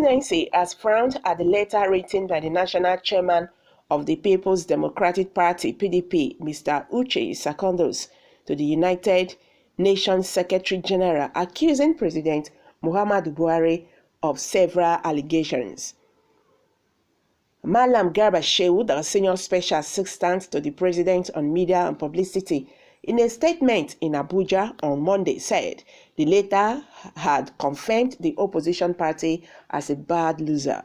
presidency has frowned at the letter written by the national chairman of the People's Democratic Party, PDP, Mr. Uche Secondos, to the United Nations Secretary General, accusing President Muhammadu Buhari of several allegations. Malam Garba Shehu, the senior special assistant to the president on media and publicity, in a statement in Abuja on Monday, said the letter had confirmed the opposition party as a bad loser.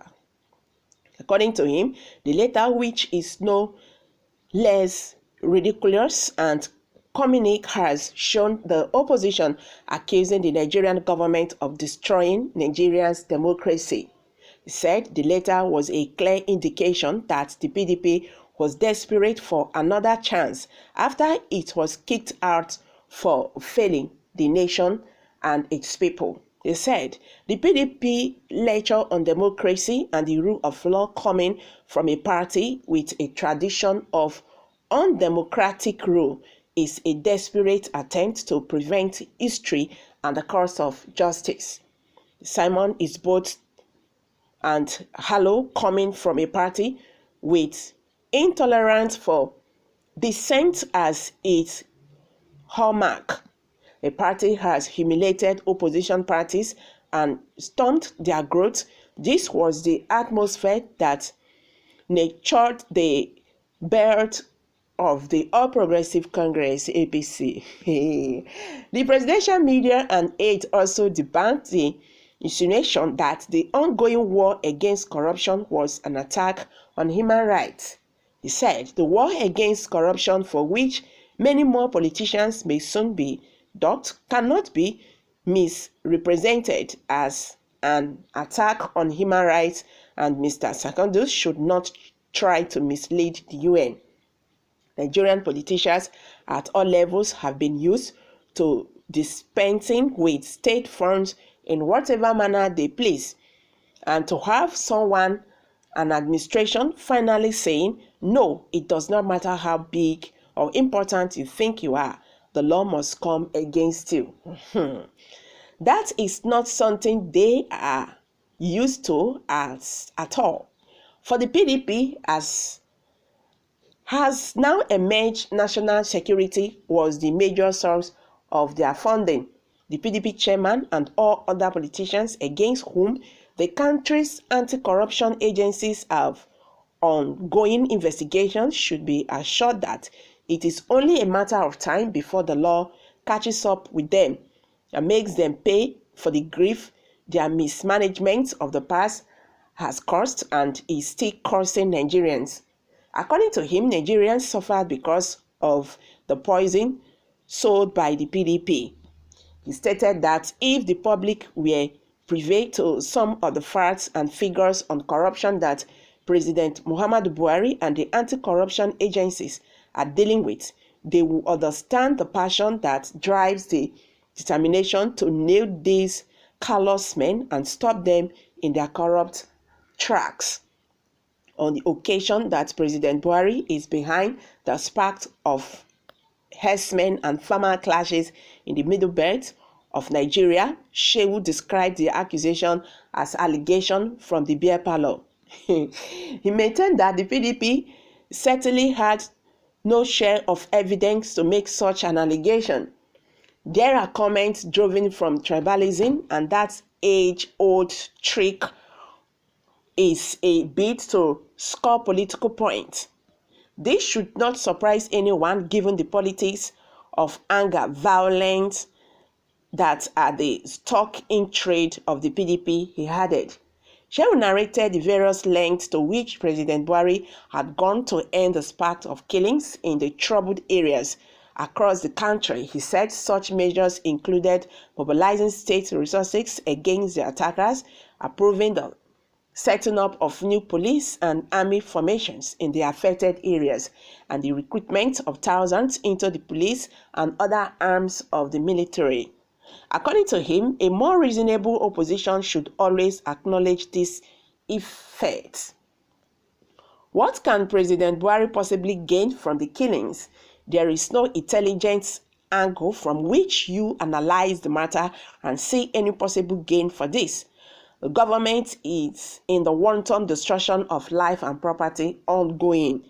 According to him, the letter, which is no less ridiculous and comic, has shown the opposition accusing the Nigerian government of destroying Nigeria's democracy. He said the letter was a clear indication that the PDP was desperate for another chance after it was kicked out for failing the nation and its people. He said the PDP lecture on democracy and the rule of law coming from a party with a tradition of undemocratic rule is a desperate attempt to prevent history and the course of justice. Simon is both and hollow coming from a party with intolerance for dissent as its hallmark. A party has humiliated opposition parties and stumped their growth. This was the atmosphere that nurtured the birth of the All Progressive Congress, APC. The presidential media and aide also debunked the insinuation that the ongoing war against corruption was an attack on human rights. He said the war against corruption, for which many more politicians may soon be docked, cannot be misrepresented as an attack on human rights, and Mr. Secondos should not try to mislead the UN. Nigerian politicians at all levels have been used to dispensing with state funds in whatever manner they please, and to have someone, an administration, finally saying, no, it does not matter how big or important you think you are, the law must come against you. That is not something they are used to at all. For the PDP, as has now emerged, national security was the major source of their funding. The PDP chairman and all other politicians against whom the country's anti-corruption agencies have ongoing investigations should be assured that it is only a matter of time before the law catches up with them and makes them pay for the grief their mismanagement of the past has caused and is still causing Nigerians. According to him, Nigerians suffered because of the poison sold by the PDP. He stated that if the public were privy to some of the facts and figures on corruption that President Muhammadu Buhari and the anti-corruption agencies are dealing with, they will understand the passion that drives the determination to nail these callous men and stop them in their corrupt tracks. On the occasion that President Buhari is behind the spark of herdsmen and farmer clashes in the middle belt of Nigeria, Shehu described the accusation as allegation from the beer parlor. He maintained that the PDP certainly had no share of evidence to make such an allegation. There are comments driven from tribalism, and that age-old trick is a bid to score political points. This should not surprise anyone given the politics of anger, violence that are the stock in trade of the PDP, he added. Shehu narrated the various lengths to which President Buhari had gone to end the spark of killings in the troubled areas across the country. He said such measures included mobilizing state resources against the attackers, approving the setting up of new police and army formations in the affected areas, and the recruitment of thousands into the police and other arms of the military. According to him, a more reasonable opposition should always acknowledge this effect. What can President Buhari possibly gain from the killings? There is no intelligence angle from which you analyze the matter and see any possible gain for this. The government is in the wanton destruction of life and property ongoing.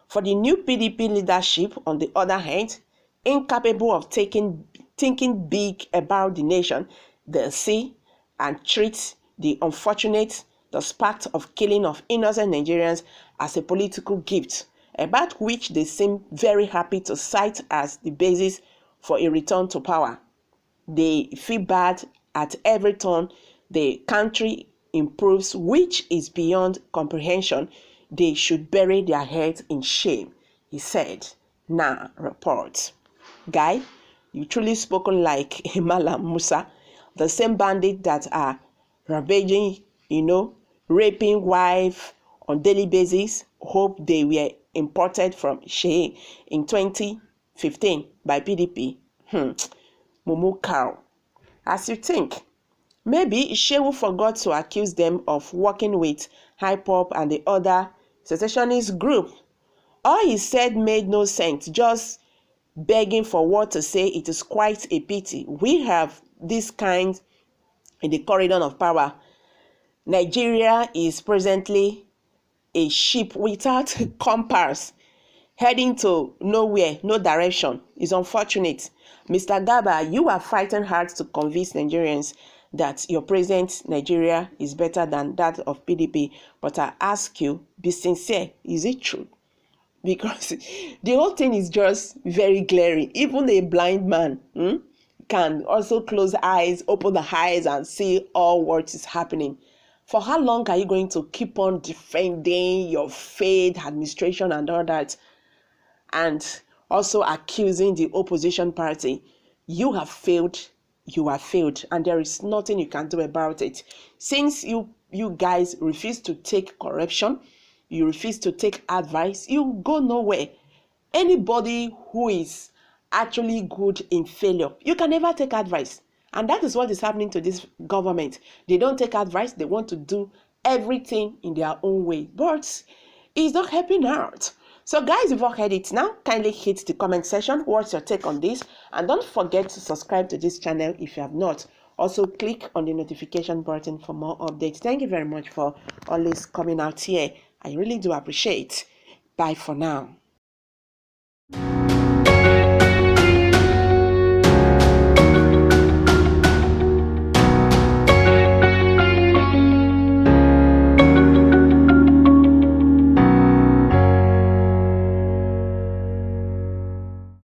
For the new PDP leadership, on the other hand, incapable of thinking big about the nation, they see and treat the unfortunate, the spark of killing of innocent Nigerians as a political gift, about which they seem very happy to cite as the basis for a return to power. They feel bad at every turn the country improves, which is beyond comprehension. They should bury their heads in shame, he said. Now, report. Guy, you truly spoken like a Malam Musa, the same bandit that are ravaging, raping wife on daily basis. Hope they were imported from Shea in 2015 by PDP. Mumu cow. As you think, maybe Shehu forgot to accuse them of working with Hip-Hop and the other secessionist group. All he said made no sense, just begging for what to say. It is quite a pity. We have this kind in the corridor of power. Nigeria is presently a ship without compass, heading to nowhere, no direction. It's unfortunate. Mr. Gaba, you are fighting hard to convince Nigerians that your present Nigeria is better than that of PDP. But I ask you, be sincere. Is it true? Because the whole thing is just very glaring. Even a blind man can also close eyes, open the eyes and see all what is happening. For how long are you going to keep on defending your failed administration and all that? And also accusing the opposition party? You have failed, and there is nothing you can do about it. Since you guys refuse to take correction, you refuse to take advice, you go nowhere. Anybody who is actually good in failure, you can never take advice. And that is what is happening to this government. They don't take advice. They want to do everything in their own way. But it's not helping out. So guys, you've all heard it now. Kindly hit the comment section. What's your take on this? And don't forget to subscribe to this channel if you have not. Also, click on the notification button for more updates. Thank you very much for always coming out here. I really do appreciate. Bye for now.